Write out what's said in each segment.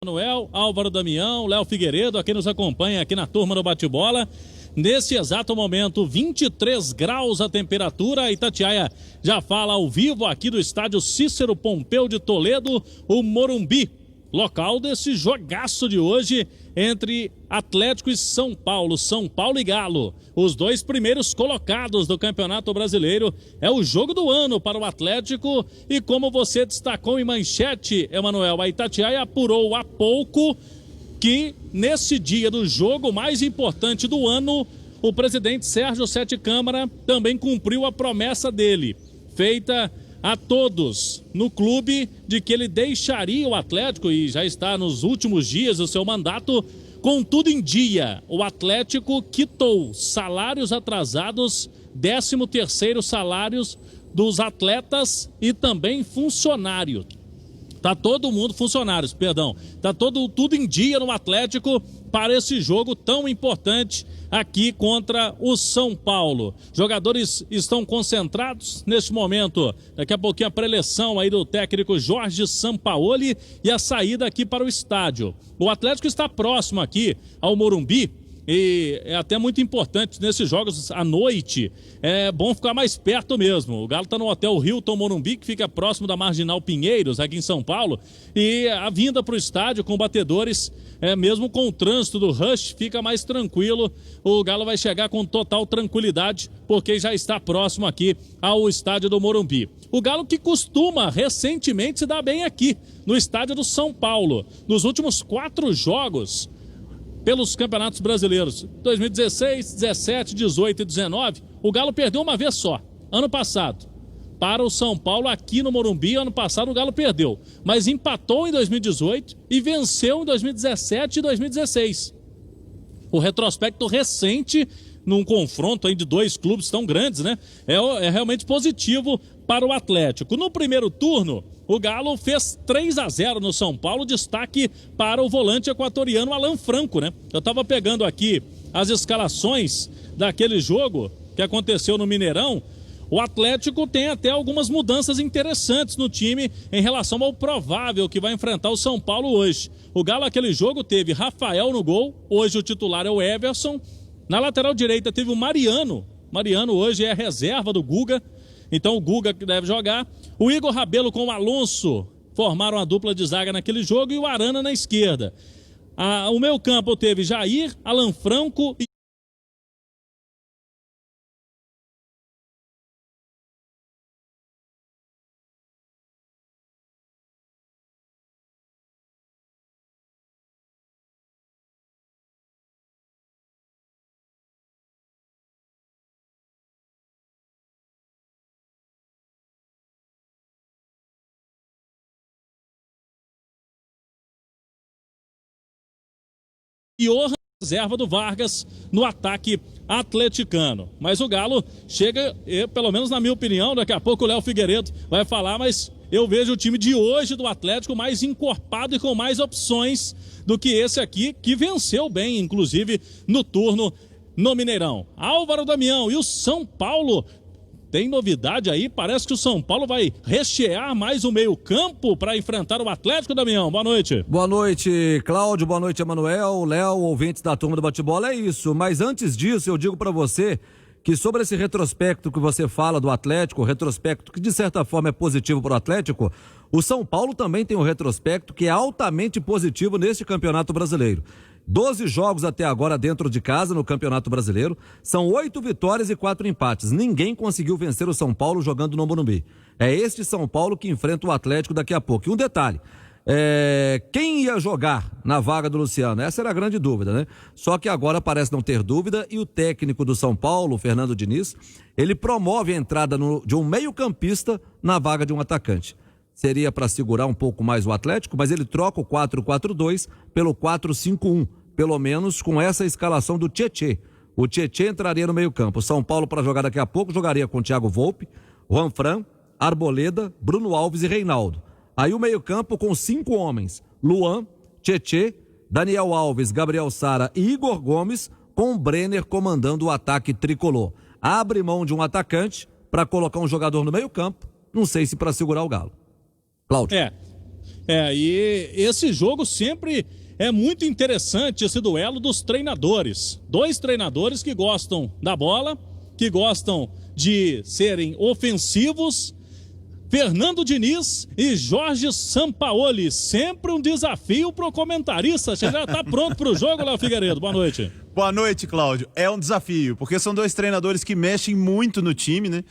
Manuel, Álvaro Damião, Léo Figueiredo, aqui nos acompanha aqui na turma do bate-bola. Nesse exato momento, 23 graus a temperatura. Itatiaia já fala ao vivo aqui do estádio Cícero Pompeu de Toledo, o Morumbi, local desse jogaço de hoje entre Atlético e São Paulo e Galo. Os dois primeiros colocados do Campeonato Brasileiro. É o jogo do ano para o Atlético e, como você destacou em manchete, Emanuel, a Itatiaia apurou há pouco que nesse dia do jogo mais importante do ano, o presidente Sérgio Sete Câmara também cumpriu a promessa dele, feita a todos no clube, de que ele deixaria o Atlético, e já está nos últimos dias do seu mandato, com tudo em dia. O Atlético quitou salários atrasados, 13º salários dos atletas e também funcionários. Tá todo mundo, funcionários, perdão. Tá tudo em dia no Atlético para esse jogo tão importante aqui contra o São Paulo. Jogadores estão concentrados neste momento. Daqui a pouquinho a preleção aí do técnico Jorge Sampaoli e a saída aqui para o estádio. O Atlético está próximo aqui ao Morumbi. E é até muito importante nesses jogos à noite, é bom ficar mais perto mesmo. O Galo está no Hotel Hilton Morumbi, que fica próximo da Marginal Pinheiros, aqui em São Paulo, e a vinda para o estádio com batedores, mesmo com o trânsito do rush, fica mais tranquilo. O Galo vai chegar com total tranquilidade, porque já está próximo aqui ao estádio do Morumbi. O Galo que costuma recentemente se dar bem aqui, no estádio do São Paulo. Nos últimos 4 jogos pelos campeonatos brasileiros, 2016, 17, 18 e 19, o Galo perdeu uma vez só, ano passado. Para o São Paulo, aqui no Morumbi, ano passado o Galo perdeu, mas empatou em 2018 e venceu em 2017 e 2016. O retrospecto recente, num confronto aí de 2 clubes tão grandes, né? É realmente positivo para o Atlético. No primeiro turno, o Galo fez 3-0 no São Paulo, destaque para o volante equatoriano Alan Franco, né? Eu estava pegando aqui as escalações daquele jogo que aconteceu no Mineirão. O Atlético tem até algumas mudanças interessantes no time em relação ao provável que vai enfrentar o São Paulo hoje. O Galo, aquele jogo, teve Rafael no gol, hoje o titular é o Everson. Na lateral direita teve o Mariano. Mariano hoje é reserva do Guga, então o Guga que deve jogar. O Igor Rabelo com o Alonso formaram a dupla de zaga naquele jogo e o Arana na esquerda. O meio campo teve Jair, Alan Franco e Johan, reserva do Vargas, no ataque atleticano. Mas o Galo chega, pelo menos na minha opinião, daqui a pouco o Léo Figueiredo vai falar, mas eu vejo o time de hoje do Atlético mais encorpado e com mais opções do que esse aqui, que venceu bem, inclusive, no turno no Mineirão. Álvaro Damião e o São Paulo. Tem novidade aí, parece que o São Paulo vai rechear mais o meio-campo para enfrentar o Atlético, Damião. Boa noite. Boa noite, Cláudio. Boa noite, Emanuel, Léo, ouvintes da turma do bate-bola. É isso, mas antes disso eu digo para você que sobre esse retrospecto que você fala do Atlético, retrospecto que de certa forma é positivo para o Atlético, o São Paulo também tem um retrospecto que é altamente positivo neste Campeonato Brasileiro. 12 jogos até agora dentro de casa no Campeonato Brasileiro, são 8 vitórias e 4 empates. Ninguém conseguiu vencer o São Paulo jogando no Morumbi. É este São Paulo que enfrenta o Atlético daqui a pouco. E um detalhe, quem ia jogar na vaga do Luciano? Essa era a grande dúvida, né? Só que agora parece não ter dúvida e o técnico do São Paulo, Fernando Diniz, ele promove a entrada de um meio-campista na vaga de um atacante. Seria para segurar um pouco mais o Atlético, mas ele troca o 4-4-2 pelo 4-5-1, pelo menos com essa escalação do Tietê. O Tietê entraria no meio-campo. O São Paulo, para jogar daqui a pouco, jogaria com Thiago Volpe, Juan Fran, Arboleda, Bruno Alves e Reinaldo. Aí o meio-campo com 5 homens: Luan, Tietê, Daniel Alves, Gabriel Sara e Igor Gomes, com o Brenner comandando o ataque tricolor. Abre mão de um atacante para colocar um jogador no meio-campo, não sei se para segurar o Galo. Cláudio. E esse jogo sempre é muito interessante, esse duelo dos treinadores. Dois treinadores que gostam da bola, que gostam de serem ofensivos. Fernando Diniz e Jorge Sampaoli, sempre um desafio pro comentarista. Você já tá pronto pro jogo, Léo Figueiredo? Boa noite. Boa noite, Cláudio. É um desafio, porque são dois treinadores que mexem muito no time, né?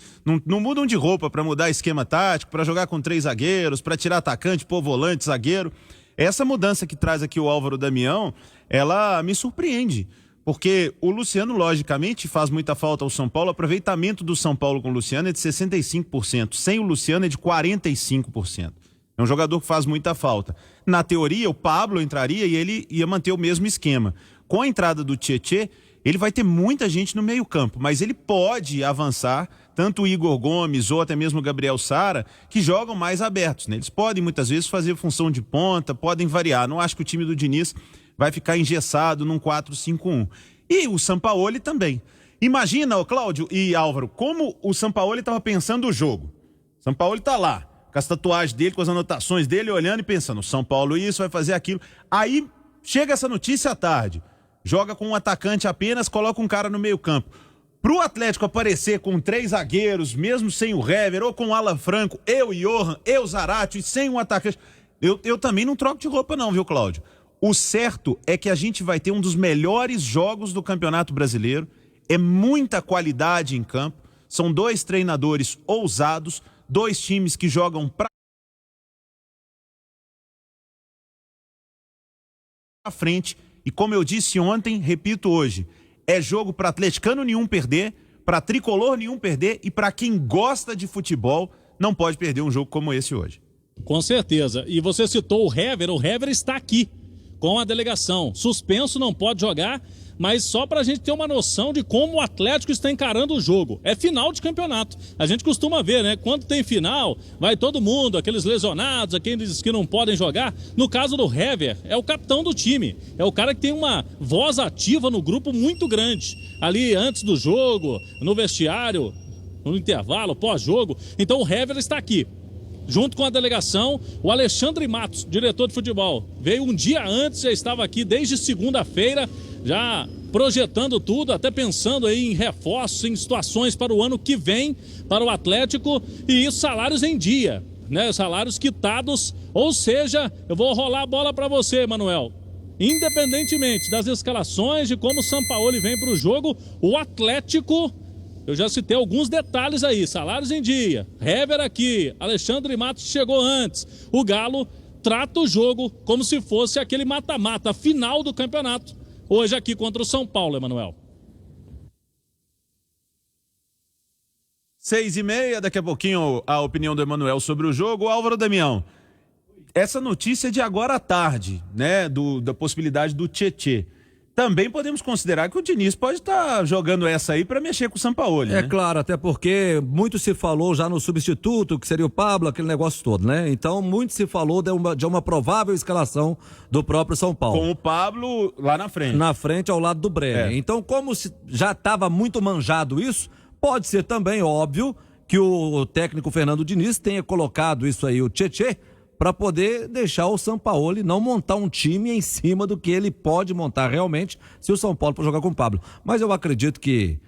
Não mudam de roupa para mudar esquema tático, para jogar com 3 zagueiros, para tirar atacante, pôr volante, zagueiro. Essa mudança que traz aqui o Álvaro Damião, ela me surpreende. Porque o Luciano, logicamente, faz muita falta ao São Paulo. O aproveitamento do São Paulo com o Luciano é de 65%. Sem o Luciano é de 45%. É um jogador que faz muita falta. Na teoria, o Pablo entraria e ele ia manter o mesmo esquema. Com a entrada do Tietê, ele vai ter muita gente no meio-campo, mas ele pode avançar, tanto o Igor Gomes ou até mesmo o Gabriel Sara, que jogam mais abertos, né? Eles podem muitas vezes fazer função de ponta, podem variar. Não acho que o time do Diniz vai ficar engessado num 4-5-1. E o Sampaoli também. Imagina, Cláudio e Álvaro, como o Sampaoli estava pensando o jogo. O Sampaoli tá lá, com as tatuagens dele, com as anotações dele, olhando e pensando, São Paulo isso, vai fazer aquilo. Aí chega essa notícia à tarde, joga com um atacante apenas, coloca um cara no meio campo. Pro Atlético aparecer com 3 zagueiros, mesmo sem o Hever, ou com o Alan Franco, eu, Johan, eu, Zarate, e sem um atacante, eu também não troco de roupa não, viu, Cláudio? O certo é que a gente vai ter um dos melhores jogos do Campeonato Brasileiro. É muita qualidade em campo. São 2 treinadores ousados, 2 times que jogam pra frente. E como eu disse ontem, repito hoje, é jogo para atleticano nenhum perder, para tricolor nenhum perder e para quem gosta de futebol não pode perder um jogo como esse hoje. Com certeza. E você citou o Hever está aqui com a delegação. Suspenso, não pode jogar, mas só pra gente ter uma noção de como o Atlético está encarando o jogo. É final de campeonato. A gente costuma ver, né? Quando tem final, vai todo mundo, aqueles lesionados, aqueles que não podem jogar. No caso do Hever, é o capitão do time. É o cara que tem uma voz ativa no grupo muito grande. Ali antes do jogo, no vestiário, no intervalo, pós-jogo. Então o Hever está aqui. Junto com a delegação, o Alexandre Matos, diretor de futebol, veio um dia antes, já estava aqui desde segunda-feira, já projetando tudo, até pensando aí em reforços, em situações para o ano que vem, para o Atlético, e salários em dia, né? Salários quitados, ou seja, eu vou rolar a bola para você, Manuel. Independentemente das escalações, de como o Sampaoli vem para o jogo, o Atlético... Eu já citei alguns detalhes aí, salários em dia, Hever aqui, Alexandre Matos chegou antes. O Galo trata o jogo como se fosse aquele mata-mata, final do campeonato. Hoje aqui contra o São Paulo, Emanuel. 6h30, daqui a pouquinho a opinião do Emanuel sobre o jogo. Álvaro Damião, essa notícia de agora à tarde, né, da possibilidade do Tietê. Também podemos considerar que o Diniz pode estar jogando essa aí para mexer com o Sampaoli, né? É claro, até porque muito se falou já no substituto, que seria o Pablo, aquele negócio todo, né? Então, muito se falou de uma provável escalação do próprio São Paulo. Com o Pablo lá na frente. Na frente, ao lado do Brenner. Então, como já estava muito manjado isso, pode ser também óbvio que o técnico Fernando Diniz tenha colocado isso aí, o Tietê, para poder deixar o Sampaoli não montar um time em cima do que ele pode montar realmente se o São Paulo for jogar com o Pablo. Mas eu acredito que,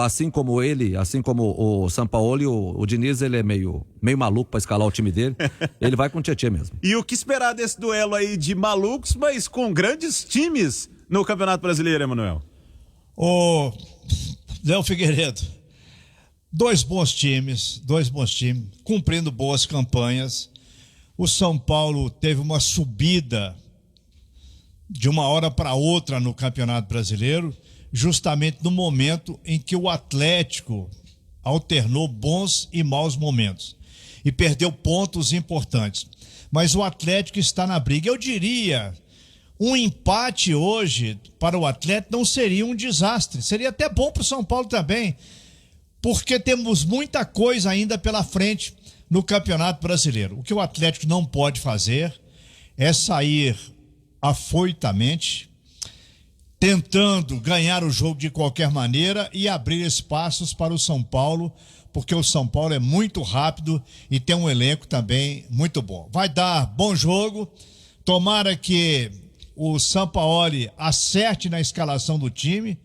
assim como o Sampaoli, o Diniz, ele é meio maluco para escalar o time dele, ele vai com o Tietê mesmo. E o que esperar desse duelo aí de malucos, mas com grandes times no Campeonato Brasileiro, Emanuel? Ô, Léo Figueiredo, dois bons times, cumprindo boas campanhas. O São Paulo teve uma subida de uma hora para outra no Campeonato Brasileiro, justamente no momento em que o Atlético alternou bons e maus momentos e perdeu pontos importantes. Mas o Atlético está na briga. Eu diria, um empate hoje para o Atlético não seria um desastre, seria até bom para o São Paulo também, porque temos muita coisa ainda pela frente no Campeonato Brasileiro. O que o Atlético não pode fazer é sair afoitamente, tentando ganhar o jogo de qualquer maneira e abrir espaços para o São Paulo porque o São Paulo é muito rápido e tem um elenco também muito bom. Vai dar bom jogo, tomara que o Sampaoli acerte na escalação do time,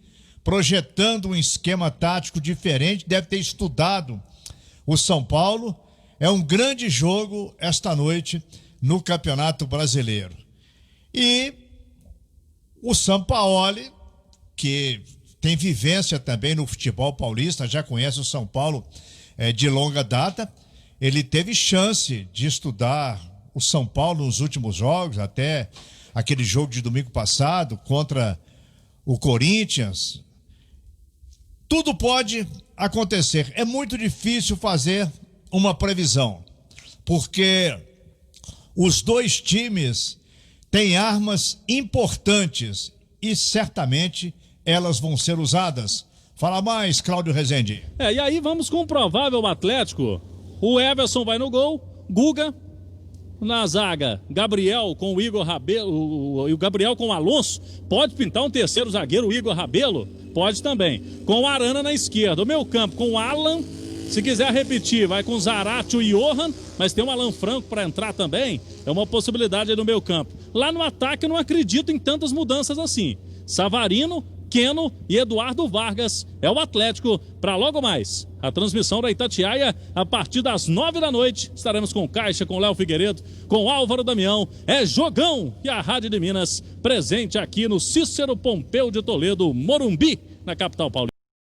projetando um esquema tático diferente, deve ter estudado o São Paulo. É um grande jogo esta noite no Campeonato Brasileiro. E o Sampaoli, que tem vivência também no futebol paulista, já conhece o São Paulo de longa data, ele teve chance de estudar o São Paulo nos últimos jogos, até aquele jogo de domingo passado contra o Corinthians. Tudo pode acontecer. É muito difícil fazer uma previsão, porque os dois times têm armas importantes e certamente elas vão ser usadas. Fala mais, Cláudio Rezende. E aí vamos com o provável Atlético. O Everson vai no gol, Guga. Na zaga, Gabriel com o Igor Rabelo, o Gabriel com o Alonso. Pode pintar um terceiro zagueiro, o Igor Rabelo? Pode também. Com o Arana na esquerda. O meio campo com o Alan. Se quiser repetir, vai com Zarate e Johan, mas tem um Alan Franco para entrar também. É uma possibilidade aí no meio campo. Lá no ataque eu não acredito em tantas mudanças assim. Savarino, Keno e Eduardo Vargas é o Atlético para logo mais. A transmissão da Itatiaia a partir das 9 da noite. Estaremos com Caixa, com Léo Figueiredo, com Álvaro Damião. É jogão! E a Rádio de Minas presente aqui no Cícero Pompeu de Toledo, Morumbi, na capital paulista.